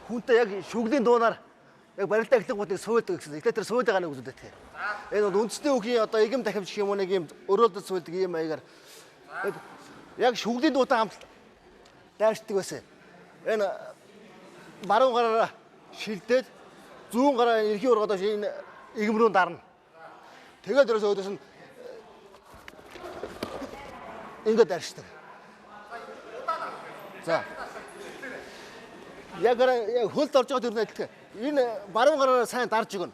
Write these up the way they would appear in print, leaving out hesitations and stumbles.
хүнтэй яг шүглийн дуунаар яг барилдаа эхлэнгуудыг суудаг гэсэн. Эхлээд тэр суудаг ганаг үзүүлдэг те. Энэ бол үндэсний үгийн одоо игм дахимж гэх юм уу нэг юм өрөөлдөд суудаг ийм маягаар яг шүглийн дуутай хамт дайрчдаг байсан. Энэ баруун гараараа шилдээд зүүн гараа эрхийн ургадаа энэ игм рүү дарна. Тэгээд дөрөөсөө өдөөс нь ингээд дайрчдаг. За. Яг хөлд орж байгаа төрний адилхан. Энэ баруун гараараа сайн дарж өгнө.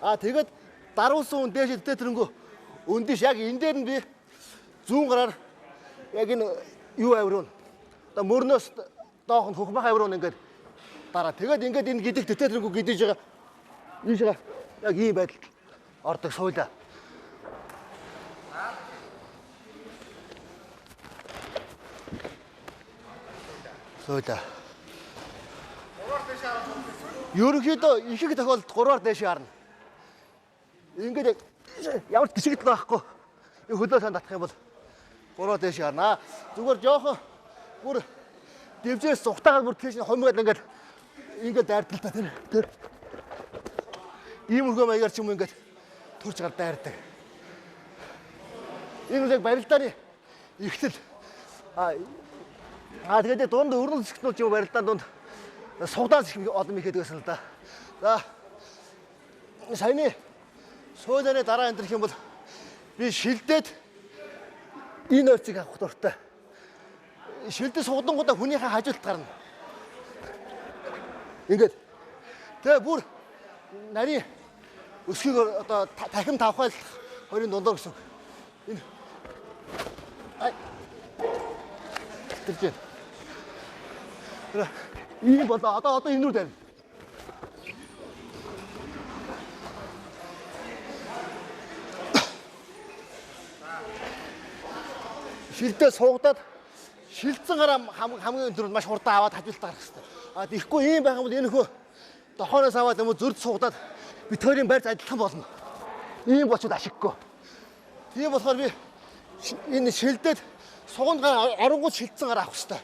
Тэгээд даруулсан хүн дээш тэтгэрэнгөө өндөөш яг энэ дээр нь би зүүн гараар яг энэ юу авируу. Одоо мөрнөөс доох нь хөхмөх авируу ингээд дараа. Тэгээд ингээд энэ гидиг тэтгэрэнгөө гидэж байгаа. Ийшээ яг ийм байдалд ордог суула. Суула. Ерөнхийдөө их тохиолдолд 3-аар дэше харна. Ингээд ямар тишгэлт байхгүй. Хөлөө сан татах юм бол 3-аар дэше харна. Зүгээр жоохон бүр дэвжээс цухтаагаар бүр тийш хомгаад ингээд дайрдал та тэр. Ийм өргөө маягаар ч юм ингээд төрж гар дайрдаг. Энэ үл яг барилдааны ихтэл тэгээд дунд өрнөл зэгтнүүд юм барилдаан дунд сугдаас их олон ихэд байсан л да. За. Саяны суудааны дараа энэ юм бол би шилдээд энэ ойцыг авах дуртай. Шилдэж сугдангуудаа хүнийхээ хажуулт гарна. Ингээд. Тэгээ бүр нарийн өсгийг одоо дахин тавхайлах хоёрын дундор гэсэн. Энэ. Тэгж. Ийм бол одоо энэ рүү тарина. Шилдээ суугадаад шилцэн гараа хамгийн өндөрөнд маш хурдан аваад хажуулт гарах хэрэгтэй. Тэгэхгүй ийм байх юм бол энэ хөө дохооноос аваад юм зөрд суугадаад бит хоёрын байр адилхан болно. Ийм болчиход ашиггүй. Тийм болохоор би энэ шилдээд суганд гараа оронгууд шилцэн гараа авах хэрэгтэй.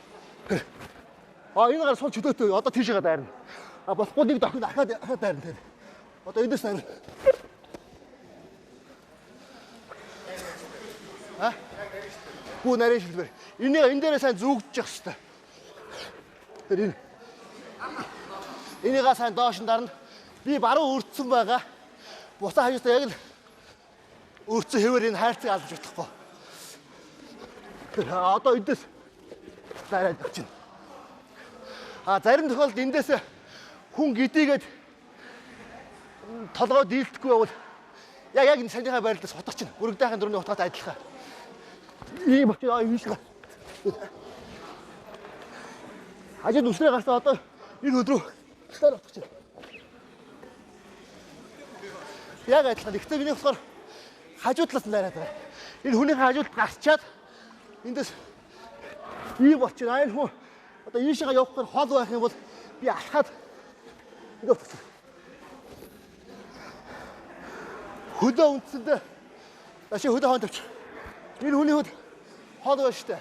Энэ гараа сул чөлөөтэй одоо тийшээ дайрна. Болохгүй нэг дахиад дайрна тэгээд. Одоо эндээс дайрна. Бүү нарийн шилбэр. Энэ дээрээ сайн зүгдчих хэвээр. Тэр энэ. Энийгээ сайн доош нь дарна. Би баруун өрдсөн байгаа. Буцаа хажуудаа яг л өрдсөн хэвээр энэ хайрцаг алж утахгүй. Одоо эндээс дайраад очино. Зарим тохиолдолд эндээс хүн гидийгээд толгой дийлдэхгүй бол яг энэ санийхаа байрлалаас хутгачихна. Бүрэгдэхин дөрөвний хутгаатай адилхан. Ийм очиж ийшээ. Хажууд үсрээ гарсан одоо энэ өдрөө таар утгачихна. Яг адилхан. Гэхдээ миний болохоор хажуу талаас нь дайраад байгаа. Энэ хүнийхээ хажууд гарчаад эндээс ийм болчихно. Энэ хүн одоо ийшээ явахаар хол байх юм бол би алхаад ингээд болчих. Хөлөө үндсэндээ ашиг хөлөө хаан тавьчих. Энэ хүний хөл хол байна штэ.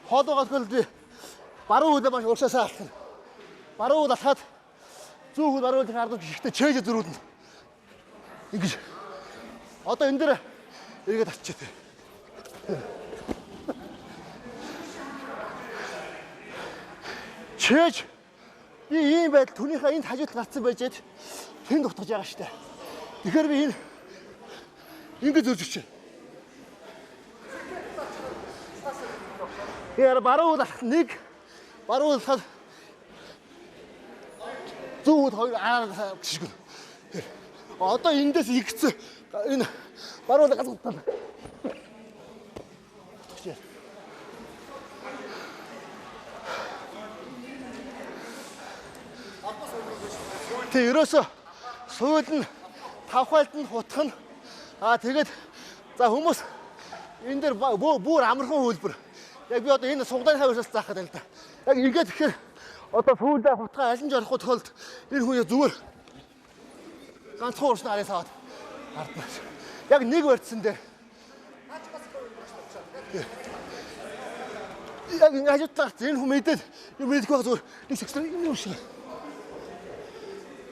Хол байгаал би баруун хөлөө маш уршаасаа алхах. Баруун хөл алхаад зүүн хөл баруун хөлөөр ардаж ихтэй чэйж зөрүүлнэ. Ингэж. Одоо энэ дээр эргээд атчихээ. Чэж би ийм байдал түүнийхээ энд хажууд гарцсан байж тэнд утгаж байгаа штэ. Тэгэхээр би энэ ингэж зөрж өчөө. Яар баруун алхах нэг баруун алхаад зүүн хоёр гიშгэн. Одоо эндээс игцэн энэ баруун газар. Тэг ерөөсө сууль нь тавхайлт нь хутах нь тэгээд за хүмүүс энэ дээр бүр амархан хөлбөр. Яг би одоо энэ сугдааны хавьяасаас заах гэдэг л да. Яг ингээд тэгэхээр одоо суулдаа хутгаа аль нь жорох тохиолдолд энэ хүн зүгээр ганцхан урсны араас аваад хардна. Яг нэг барьцсан дээр. Яг ингэ хажуудлаа энэ хүн мэдээд юм мэдэх байх зүгээр нэг секстер юм шиг.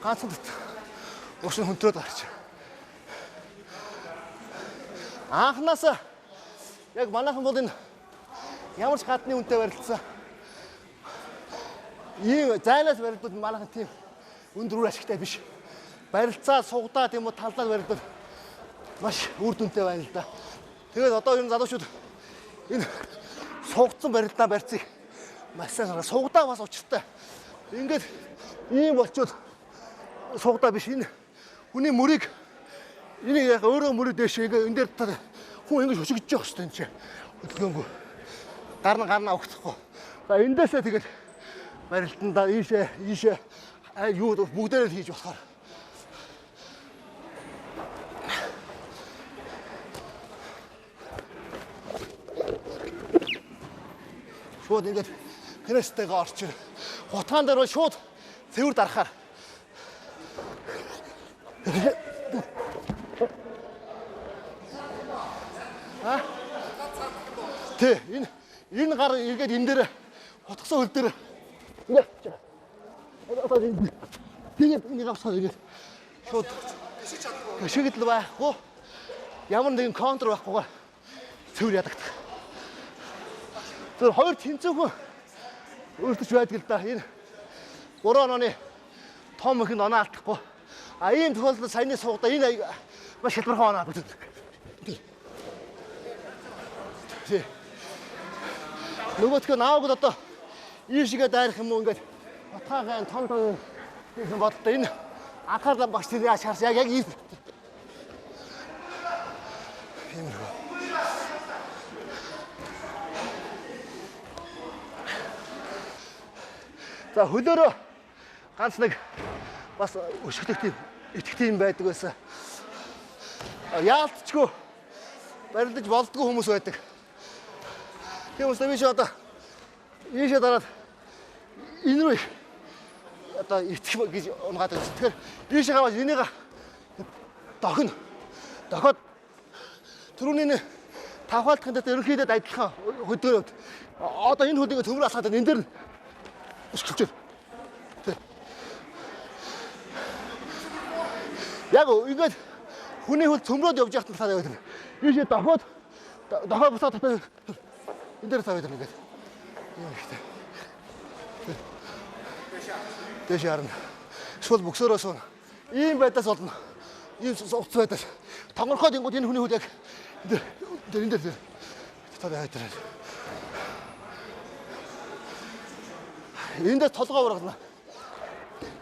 ганцхан уушин хөнтрөөд гарч. Анхнаасаа яг манайхан бол энэ ямар ч гадны үнэтэй барилдсан. Ийм зайлаас барилдууд манайхан тийм өндөр үр ашигтай биш. Барилцаа сугдаа тийм үү талдаад барилдууд маш үр дүнтэй байна л да. Тэгээд одоо ер нь залуучууд энэ сугдсан барилдаа барьцыг маш сайн хараа. Сугдаа бас учиртай. Ингээд ийм болчоод сугдаа биш энэ хүний мөрийг энийг яг өөрөө мөрөө дэш ингээ энэ дээр хүн ингэ шүшигдэж явах хэрэгтэй энэ чинь. Хөдөлгөөнгүй. Гарна өгөхгүй. За эндээсээ тэгээд барилтандаа ийшээ юу бүгдээрээ хийж болохоор. Шууд ингээд кресттэйгээ орчих. Хутгаан дээр бол шууд цэвэр дарахаар. Тэ энэ гар эргээд энэ дээр хутгсан хөл дээр ингээд одоо тэгээд энийг авсаа ингээд шууд шигдэл байхгүй ямар нэгэн контр байхгүйгээр цэвэр ядагдаг. Тэр хоёр тэнцүүхэн өөртөж байдаг л да. Энэ 3 оны том их оноо алдахгүй. А ийм тохиолдолд саяны суугда энэ маш хэлбэрхэн оноо алддаг. Тий. Нөгөөдгөө наавд одоо ийшгээ дайрах юм уу ингээд утгаагаан том юм бодлоо энэ анхаарлаа багш тэр яаж харс яг ийм за хөлөөрөө ганц нэг бас өшгөлөх тийм итгэх юм байдаг байсан. Яалтчгүй барилдаж болдгоо хүмүүс байдаг. Тийм үстэй би ч одоо ийшээ дараад энэ рүү одоо итгэх гэж унгаад байсан. Тэгэхээр ийшээ хаваад энийг дохиод түрүүний тавхаалтхын дээр ерөнхийдөө адилхан хөдөлгөөд одоо энэ хөдөлгөөг төмөр алхаад энэ дээр өсгөлж байна. Яг ингээд хүний хөл төмрөөд явж яхад талаа яваад байна. Ийшээ дохиод буцаад татаад энэ дээр тавиад байна ингээд. Юм ихтэй. Дэш харна. Эсвэл бөксөрөөс нь ийм байдаас болно. Ийм уц байдаас. Тонгорхоод ингууд энэ хүний хөл яг энэ дээр тавиад байна. Энд дээр толгой ургана.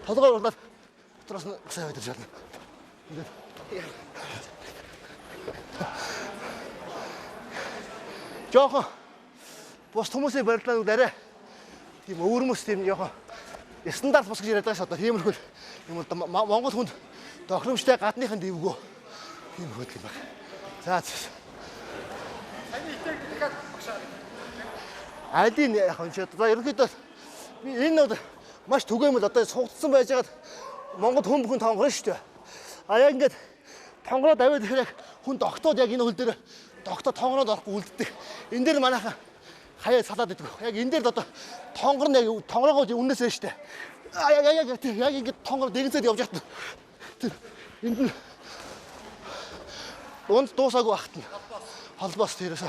Толгой урлаад дотроос нь сайн байдаг шатна. Ингээд. Жохон бус хүмүүсийн барилдаанууд арай тийм өвөрмөс тийм жохон стандарт бус гэж яриад байгаа ш одоо тиймэрхүү юм бол Монгол хүнд тохиромжтой гадныхын дэвгөө тийм хөдөл юм байна. За. Саяны итгэж дахиад багшаа. Алин яг энэ за ерөнхийдөө энэ бол маш түгээмэл одоо сугдсан байж байгаад Монгол хүн бүхэн тонгорно шүү дээ. А яг ингээд тонгороод аваад ихээр хүн тогтоод яг энэ хөл дээр тогтоод тонгороод орохгүй үлддэг. Энэ дээр манайхан хаяа салаад идэг. Яг энэ дээр одоо тонгор нь яг тонгороогоо үннээсээ шүү дээ. Яг ингээд тонгор дэгэнцээд явж хат. Энд нь унд дуусаагүй багт нь холбоос тэрээс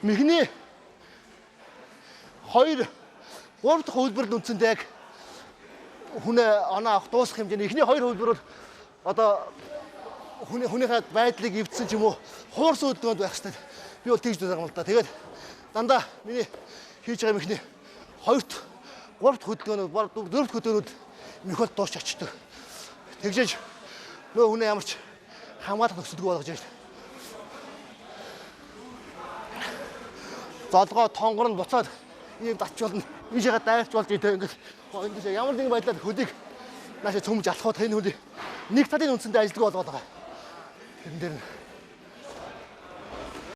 мехний 2 3 дахь хөлбөрд үнцэндээ яг хүнээ оноо авах дуусах хэмжээний эхний 2 хөлбөр бол одоо хүнийхээ байдлыг эвдсэн ч юм уу хуурс хөдөлгөөнд байх хэрэгтэй. Би бол тэгж байгаа юм л да. Тэгээд дандаа миний хийж байгаа мехний 2-т 3-т хөдөлгөөнүүд 4-т хөдөлгөөнүүд меход дуусч очдог. Тэгжээж нөө хүнээ ямар ч хамгаалах нөхцөлгүй болгож байна. Золгоо тонгор нь буцаад ийм татчвал нь ийшээгээ дайрч болж идэв ингээд ямар нэгэн байдлаар хөлийг наашаа цөмж алхахад энэ хөлийг нэг талын үндсэндээ ажилддаг болгоод байгаа. Тэрэн дээр нь